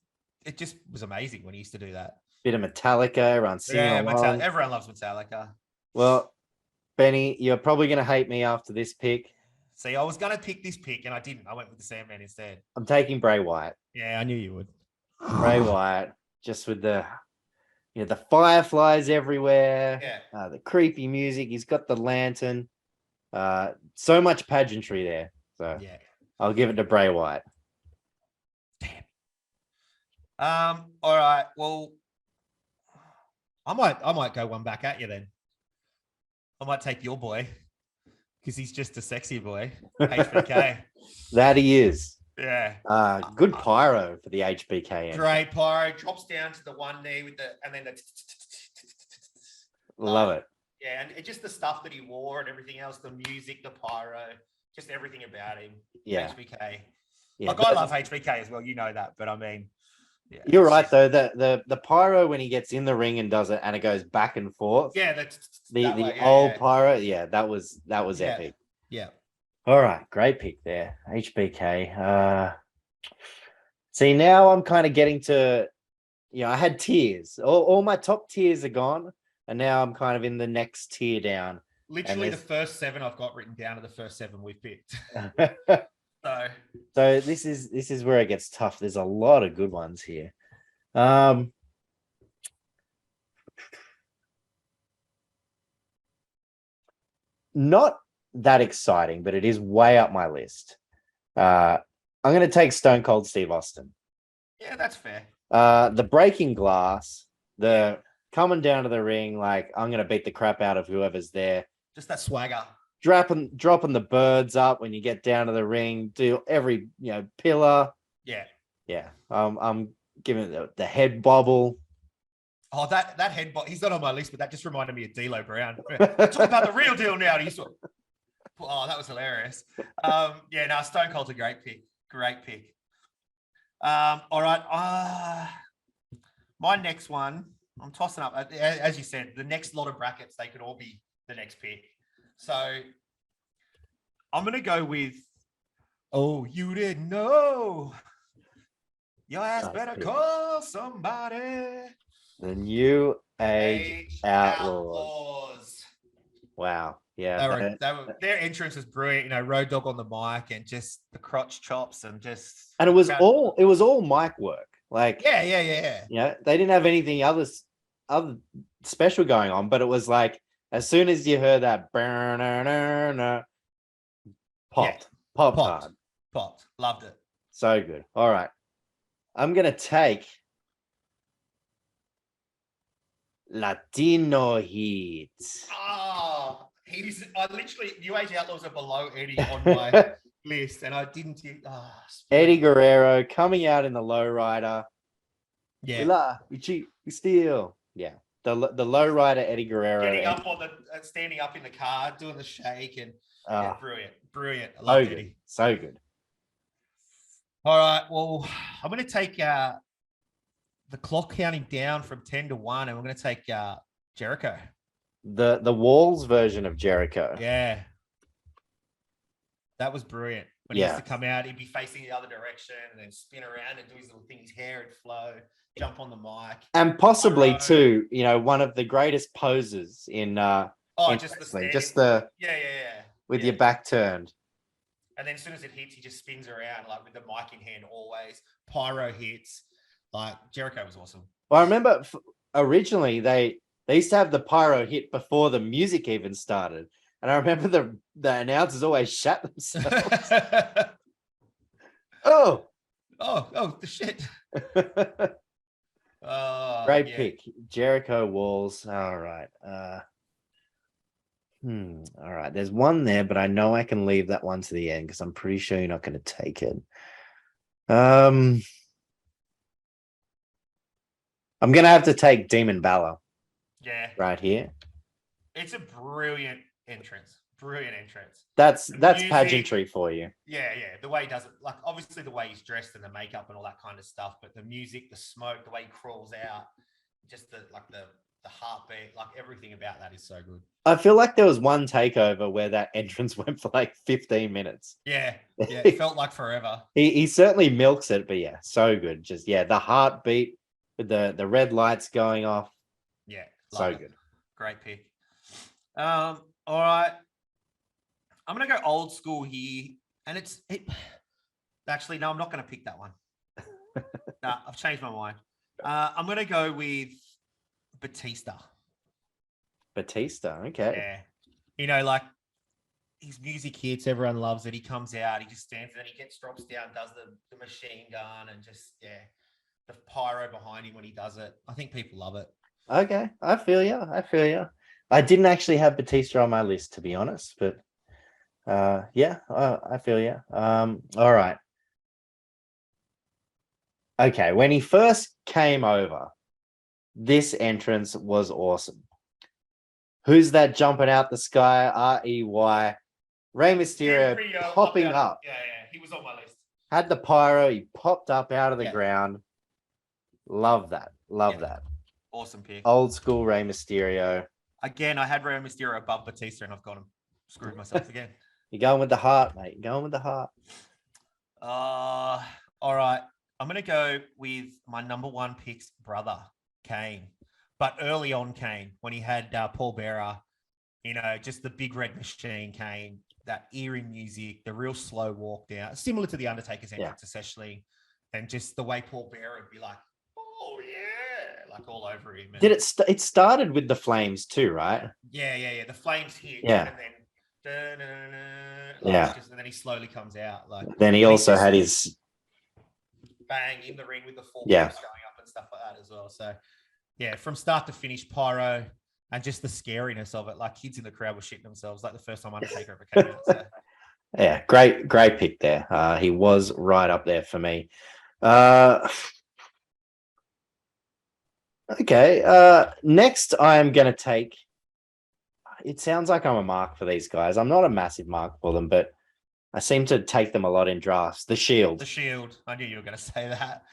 was amazing when he used to do that. Bit of Metallica, everyone singing along. Everyone loves Metallica. Well, Benny, you're probably going to hate me after this pick. See, I was going to pick this pick and I didn't. I went with the Sandman instead. I'm taking Bray Wyatt. Yeah, I knew you would. Bray Wyatt, just with the fireflies everywhere. Yeah. The creepy music. He's got the lantern. So much pageantry there. So yeah, I'll give it to Bray Wyatt. Damn. All right. Well, I might go one back at you then. I might take your boy because he's just a sexy boy. HBK. That he is. Yeah. Good pyro for the HBK. Great pyro. Drops down to the one knee with and then the. Love it. Yeah, and just the stuff that he wore and everything else, the music, the pyro, just everything about him. Yeah. HBK. Yeah, like I love HBK as well, you know that, but I mean, yeah. You're right though. The pyro when he gets in the ring and does it and it goes back and forth. Yeah, the old pyro. Yeah, that was epic. Yeah. All right, great pick there, HBK. See, now I'm kind of getting to, I had tiers. All my top tiers are gone, and now I'm kind of in the next tier down. Literally, the first 7 I've got written down are the first 7 we've picked. So this is where it gets tough. There's a lot of good ones here. Not that exciting, but it is way up my list. I'm going to take Stone Cold Steve Austin. Yeah, that's fair. The breaking glass, the coming down to the ring, like I'm going to beat the crap out of whoever's there. Just that swagger. Dropping the birds up when you get down to the ring. Do every pillar. Yeah. I'm giving it the head bobble. Oh, that head bobble. He's not on my list, but that just reminded me of D'Lo Brown. Talk about the real deal now. Oh, that was hilarious. Stone Cold's a great pick. Great pick. All right. My next one, I'm tossing up. As you said, the next lot of brackets, they could all be the next pick. So I'm going to go with, oh, you didn't know. Your ass better call somebody. The New Age Outlaws. Wow. Yeah. Their entrance was brilliant. Road Dogg on the mic and just the crotch chops and just. And it was all mic work. Like, yeah. They didn't have anything other special going on, but it was like, as soon as you heard that, popped hard. Popped. Loved it. So good. All right. I'm going to take Latino Heat. Oh, New Age Outlaws are below Eddie on my list, and I didn't. Eddie Guerrero coming out in the lowrider. Yeah. We cheat, we steal. Yeah. The lowrider Eddie Guerrero. Standing up in the car, doing the shake, and brilliant. I love Eddie. So good. All right, well, I'm going to take the clock counting down from 10 to 1, and we're going to take Jericho. The Walls version of Jericho. Yeah. That was brilliant. When he used to come out, he'd be facing the other direction and then spin around and do his little thing. His hair would flow, jump on the mic. And possibly, too, one of the greatest poses in just wrestling. Yeah. With your back turned. And then as soon as it hits, he just spins around, like with the mic in hand always. Pyro hits. Like, Jericho was awesome. Well, I remember originally they used to have the pyro hit before the music even started. And I remember the announcers always shat themselves. Oh, the shit. Great pick. Jericho Walls. All right. All right. There's one there, but I know I can leave that one to the end because I'm pretty sure you're not going to take it. I'm going to have to take Demon Balor. Yeah. Right here. It's a brilliant entrance. That's music, pageantry for you. Yeah. The way he does it, like obviously the way he's dressed and the makeup and all that kind of stuff, but the music, the smoke, the way he crawls out, just the heartbeat, like everything about that is so good. I feel like there was one takeover where that entrance went for like 15 minutes. Yeah, it felt like forever. He certainly milks it, but yeah, so good. Just the heartbeat with the red lights going off. Yeah, so good. Great pick. All right, I'm gonna go old school here, and actually no, I'm not gonna pick that one. No, I've changed my mind. I'm gonna go with Batista. Okay. Yeah. Like his music hits, everyone loves it. He comes out, he just stands there, and he drops down, does the machine gun, and just, the pyro behind him when he does it. I think people love it. Okay. I feel you. I didn't actually have Batista on my list, to be honest, but I feel you. All right. Okay. When he first came over, this entrance was awesome. Who's that jumping out the sky? Rey. Rey Mysterio popping up. Yeah. He was on my list. Had the pyro. He popped up out of the ground. Love that. That. Awesome pick. Old school Rey Mysterio. Again, I had Rey Mysterio above Batista, and I've got him. Screwed myself again. You're going with the heart, mate. You're going with the heart. All right. I'm going to go with my number one pick's brother, Kane. But early on Kane, when he had Paul Bearer, just the big red machine Kane, that eerie music, the real slow walk down, similar to the Undertaker's entrance, essentially. And just the way Paul Bearer would be like, oh, yeah, like all over him. And it started with the flames too, right? Yeah. The flames hit. Yeah. And then, and then he slowly comes out. Like then he also had his bang in the ring with the four going up and stuff like that as well. So, yeah, from start to finish, pyro and just the scariness of it. Like kids in the crowd were shitting themselves, like the first time Undertaker ever came out. So. Yeah, great pick there. He was right up there for me. Okay. Next, I'm going to take. It sounds like I'm a mark for these guys. I'm not a massive mark for them, but I seem to take them a lot in drafts. The Shield. I knew you were going to say that.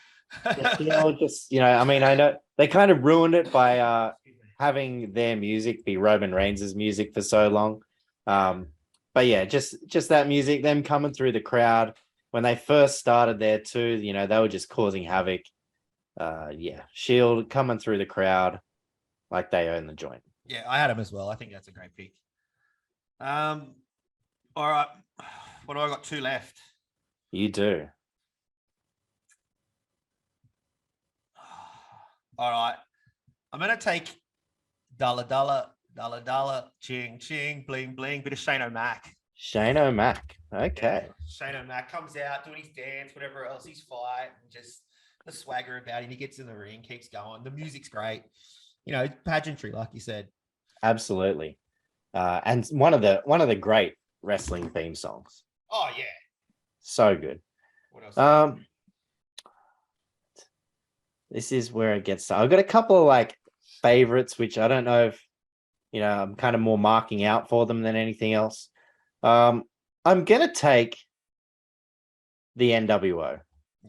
The Shield, just I know they kind of ruined it by having their music be Roman Reigns' music for so long. But yeah, just that music, them coming through the crowd when they first started there too. They were just causing havoc. Shield coming through the crowd like they own the joint. Yeah, I had him as well. I think that's a great pick. All right. What do I got? 2 left? You do. All right. I'm going to take Dollar, ching, ching, bling, bling, bit of Shane O'Mac. Shane O'Mac. Okay. Yeah. Shane O'Mac comes out, doing his dance, whatever else, he's fight, and just the swagger about him. He gets in the ring, keeps going. The music's great. Pageantry, like you said. Absolutely. And one of the great wrestling theme songs. Oh, yeah. So good. What else? This is where it gets. I've got a couple of favorites, which I don't know if I'm kind of more marking out for them than anything else. I'm gonna take the NWO.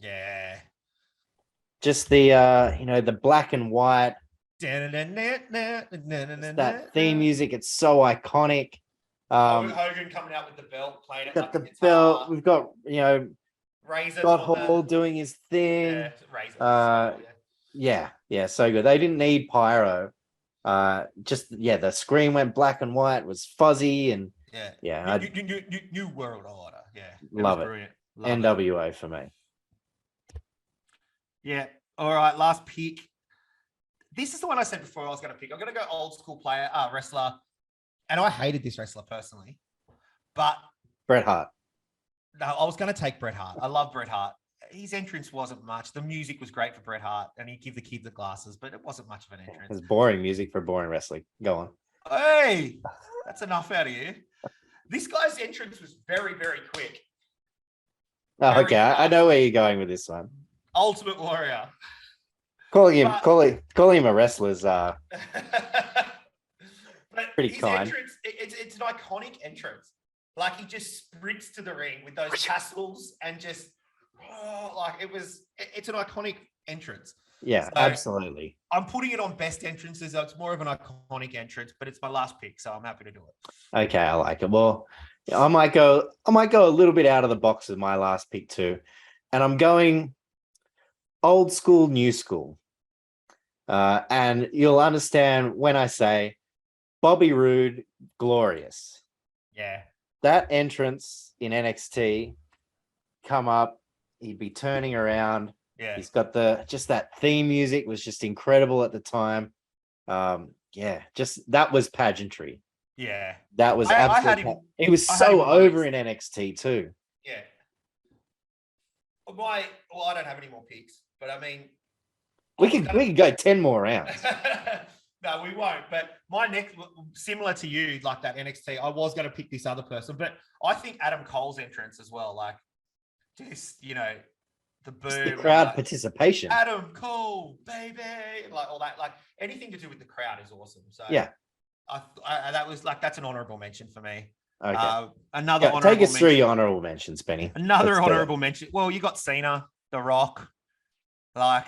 Yeah. just the the black and white, that theme music. It's so iconic. Hogan coming out with the belt, playing it Got like the a guitar. belt. We've got Razor Scott Hall doing his thing. Yeah, so good. They didn't need pyro. Just the screen went black and white. It was fuzzy and new world order. Yeah, love it. Brilliant. NWO for me. Yeah. All right. Last pick. This is the one I said before I was going to pick. I'm going to go old school player, wrestler, and I hated this wrestler personally, but Bret Hart. No, I was going to take Bret Hart. I love Bret Hart. His entrance wasn't much. The music was great for Bret Hart, and he'd give the kid the glasses, but it wasn't much of an entrance. It's boring music for boring wrestling. Go on. Hey, that's enough out of you. This guy's entrance was very, very quick. Oh, okay. I know where you're going with this one. Ultimate Warrior. Calling him a wrestler's but pretty his kind. Entrance, it's an iconic entrance. Like he just sprints to the ring with those tassels and just it's an iconic entrance. Yeah, so absolutely. I'm putting it on best entrances. So it's more of an iconic entrance, but it's my last pick, so I'm happy to do it. Okay, I like it. Well, I might go a little bit out of the box with my last pick too. And I'm going old school, new school. And you'll understand when I say Bobby Roode, glorious. Yeah. That entrance in NXT, come up, he'd be turning around. Yeah. He's got that theme music was just incredible at the time. Just that was pageantry. Yeah. That was absolutely. He was so over in NXT too. Yeah. I don't have any more picks, but I mean, we can go 10 more rounds. No, we won't. But my next, similar to you, like that NXT, I was going to pick this other person, but I think Adam Cole's entrance as well, like just the boom, just the crowd participation. Adam Cole, baby, like all that, like anything to do with the crowd is awesome. So yeah, that's an honorable mention for me. Okay, another honorable take us mention. through your honorable mentions, Benny. Another honorable mention. Well, you got Cena, The Rock, but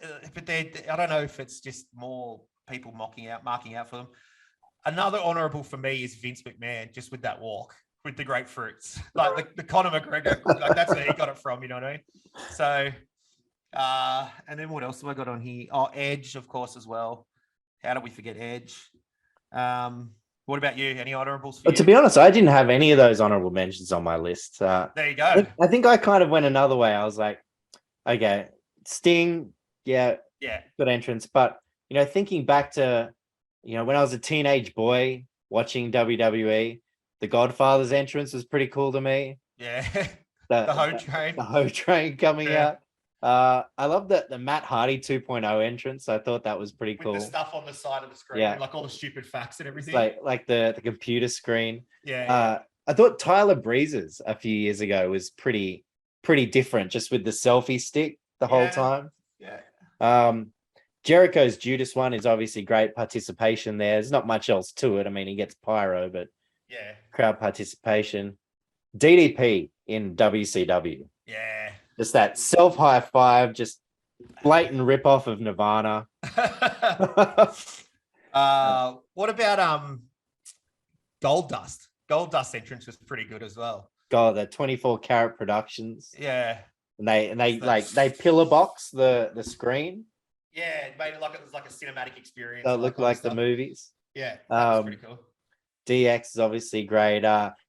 I don't know if it's just more people marking out for them. Another honorable for me is Vince McMahon, just with that walk with the grapefruits, like the Conor McGregor, like that's where he got it from, you know what I mean? So, and then what else have I got on here? Oh, Edge, of course, as well. How did we forget Edge? What about you? Any honorables for you? To be honest, I didn't have any of those honorable mentions on my list. There you go. I think I kind of went another way. I was like, okay, Sting, yeah, good entrance. But, thinking back to, when I was a teenage boy watching WWE, the Godfather's entrance was pretty cool to me. Yeah. The Ho Train. The Ho Train coming out. I love the Matt Hardy 2.0 entrance. I thought that was pretty cool. With the stuff on the side of the screen, like all the stupid facts and everything. Like the computer screen. Yeah. I thought Tyler Breeze's a few years ago was pretty different, just with the selfie stick the whole time. Yeah. Jericho's Judas one is obviously great participation there. There's not much else to it. I mean, he gets pyro, but crowd participation. DDP in WCW. Yeah. Just that self high five, just blatant rip off of Nirvana. What about Gold Dust? Gold Dust entrance was pretty good as well. God, the 24 Karat Productions. Yeah. And they pillar box the screen. Yeah, it made it like it was like a cinematic experience. So it looked like the movies. Yeah, that was pretty cool. DX is obviously great.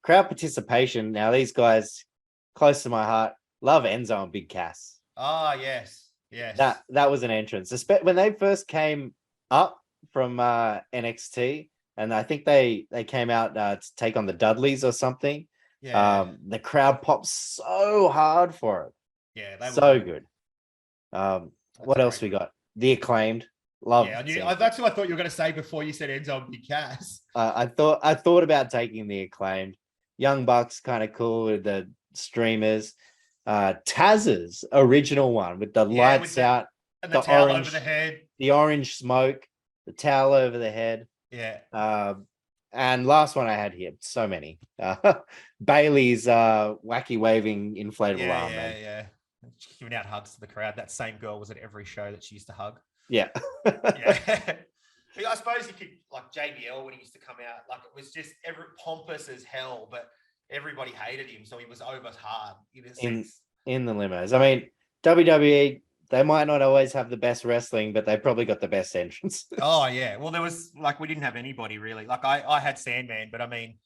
Crowd participation. Now these guys close to my heart. Love Enzo and Big Cass. Oh yes. That was an entrance. When they first came up from NXT, and I think they came out to take on the Dudleys or something. Yeah. The crowd popped so hard for it. Yeah, they so good. What else we got? The Acclaimed. Love. Yeah, that's what I thought you were going to say before you said Enzo and Big Cass. I thought about taking the Acclaimed. Young Bucks, kind of cool with the streamers. Taz's original one with the lights out and the towel over the head, the orange smoke, the towel over the head. Yeah. And last one I had here, so many. Bailey's wacky waving inflatable arm. Yeah. giving out hugs to the crowd. That same girl was at every show that she used to hug. Yeah. Yeah. I suppose you could, like JBL when he used to come out, like it was just pompous as hell, but everybody hated him, so he was over hard in a sense. In the limos. I mean, WWE, they might not always have the best wrestling, but they probably got the best entrance. Oh yeah. Well, there was we didn't have anybody really. Like I had Sandman, but I mean,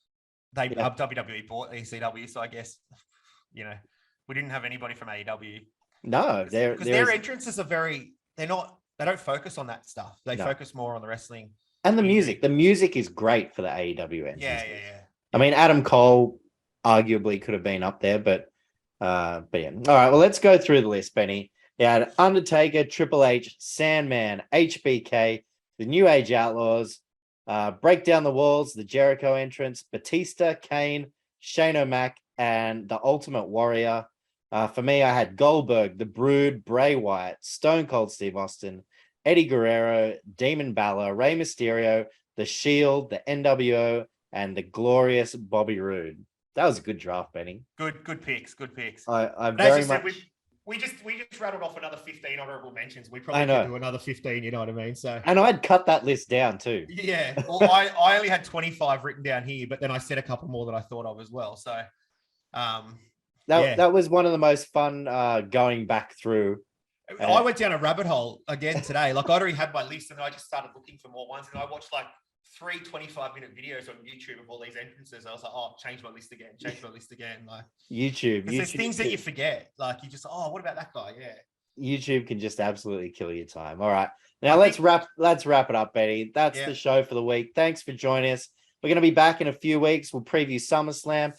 WWE bought ECW, so I guess we didn't have anybody from AEW. No, because their entrances are they don't focus on that stuff. They focus more on the wrestling and the music. The music is great for the AEW entrances. Yeah. I mean, Adam Cole arguably could have been up there, but yeah. All right, well, let's go through the list, Benny. Yeah, Undertaker, Triple H, Sandman, HBK, the New Age Outlaws, Break Down the Walls, the Jericho entrance, Batista, Kane, Shane O'Mac, and the Ultimate Warrior. For me, I had Goldberg, The Brood, Bray Wyatt, Stone Cold Steve Austin, Eddie Guerrero, Demon Balor, Rey Mysterio, The Shield, the NWO, and the glorious Bobby Roode. That was a good draft, Benny. Good picks. I very much. We just rattled off another 15 honorable mentions. We probably could do another 15. You know what I mean? So, and I'd cut that list down too. Yeah. Well, I only had 25 written down here, but then I said a couple more that I thought of as well. So, that was one of the most fun going back through. I went down a rabbit hole again today. Like I'd already had my list, and I just started looking for more ones, and I watched like 3 25-minute videos on YouTube of all these entrances. I was like, oh, change my list again. Like YouTube. There's things that you forget. Like you just, what about that guy? Yeah. YouTube can just absolutely kill your time. All right. Now let's wrap it up, Betty. That's the show for the week. Thanks for joining us. We're going to be back in a few weeks. We'll preview SummerSlam.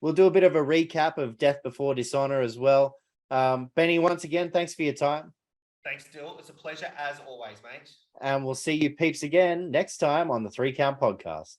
We'll do a bit of a recap of Death Before Dishonor as well. Benny, once again, thanks for your time. Thanks, Dill. It's a pleasure as always, mate. And we'll see you peeps again next time on the 3 Count Podcast.